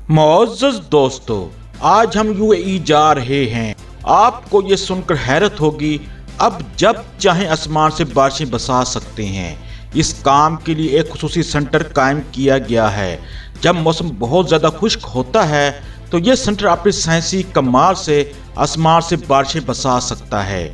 मुअज़्ज़ज़ दोस्तों, आज हम यूएई जा रहे हैं। आपको ये सुनकर हैरत होगी, अब जब चाहें आसमान से बारिशें बरसा सकते हैं। इस काम के लिए एक खुसूसी सेंटर कायम किया गया है। जब मौसम बहुत ज़्यादा खुश्क होता है तो ये सेंटर अपने साइंसी कमाल से आसमान से बारिशें बरसा सकता है।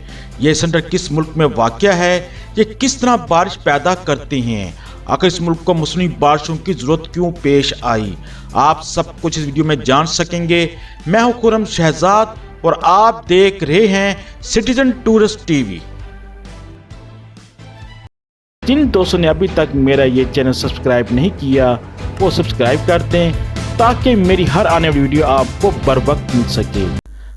ये सेंटर किस मुल्क में वाक़या है, ये किस तरह बारिश पैदा करते हैं, आखिर इस मुल्क को मौसमी बारिशों की ज़रूरत क्यों पेश आई, आप सब कुछ इस वीडियो में जान सकेंगे। मैं हूं खुर्रम शहजाद और आप देख रहे हैं सिटीजन टूरिस्ट टीवी। जिन दोस्तों ने अभी तक मेरा ये चैनल सब्सक्राइब नहीं किया वो सब्सक्राइब कर दें ताकि मेरी हर आने वाली वीडियो आपको बर वक्त मिल सके।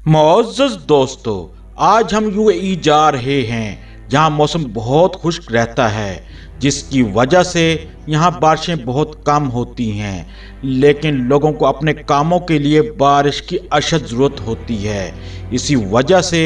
मुअज़्ज़ज़ दोस्तों, आज हम यूएई जा रहे हैं जहां मौसम बहुत खुश्क रहता है, जिसकी वजह से यहाँ बारिशें बहुत कम होती हैं, लेकिन लोगों को अपने कामों के लिए बारिश की अशद ज़रूरत होती है। इसी वजह से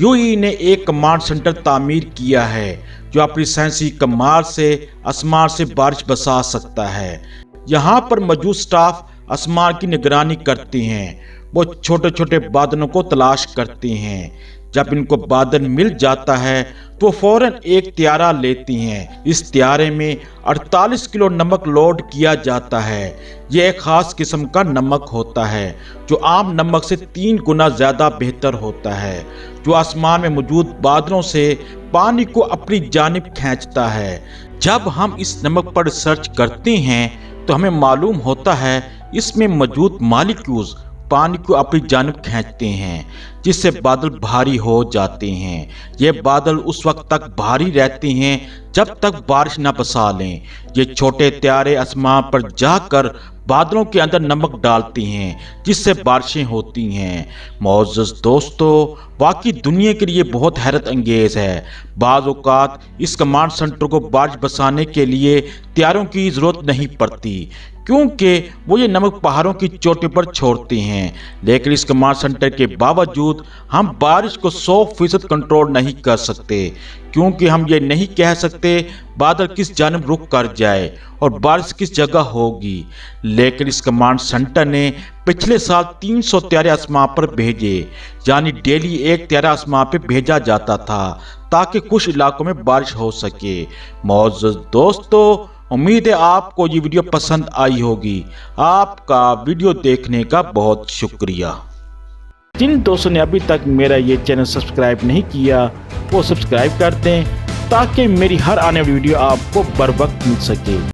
यूएई ने एक कमांड सेंटर तामीर किया है जो अपनी साइंसी कमाल से आसमान से बारिश बरसा सकता है। यहाँ पर मौजूद स्टाफ आसमान की निगरानी करते हैं, वो छोटे छोटे बादलों को तलाश करते हैं। जब इनको बादल मिल जाता है तो फौरन एक त्यारा लेती हैं। इस त्यारे में 48 किलो नमक लोड किया जाता है। यह एक खास किस्म का नमक होता है जो आम नमक से 3 गुना ज़्यादा बेहतर होता है, जो आसमान में मौजूद बादलों से पानी को अपनी जानिब खींचता है। जब हम इस नमक पर रिसर्च करते हैं तो हमें मालूम होता है इसमें मौजूद मॉलिक्यूल्स पानी को अपनी जानिब खींचते हैं, जिससे बादल भारी हो जाते हैं। ये बादल उस वक्त तक भारी रहते हैं जब तक बारिश न बरसा लें। ये छोटे त्यारे आसमान पर जाकर बादलों के अंदर नमक डालते हैं, जिससे बारिशें होती हैं। मुअज़्ज़ज़ दोस्तों, वाकई दुनिया के लिए बहुत हैरत अंगेज़ है। बाज़ औक़ात इस कमांड सेंटर को बारिश बरसाने के लिए त्यारों की ज़रूरत नहीं पड़ती, क्योंकि वो ये नमक पहाड़ों की चोटी पर छोड़ते हैं। लेकिन इस कमांड सेंटर के बावजूद हम बारिश को 100% कंट्रोल नहीं कर सकते, क्योंकि हम ये नहीं कह सकते बादल किस जानिब रुख कर जाए और बारिश किस जगह होगी। लेकिन इस कमांड सेंटर ने पिछले साल 300 त्यारे आसमान पर भेजे, यानी डेली एक त्यारा आसमान पर भेजा जाता था ताकि कुछ इलाकों में बारिश हो सके। मुअज़्ज़ज़ दोस्तों, उम्मीद है आपको ये वीडियो पसंद आई होगी। आपका वीडियो देखने का बहुत शुक्रिया। जिन दोस्तों ने अभी तक मेरा ये चैनल सब्सक्राइब नहीं किया वो सब्सक्राइब कर दें ताकि मेरी हर आने वाली वीडियो आपको बर वक्त मिल सके।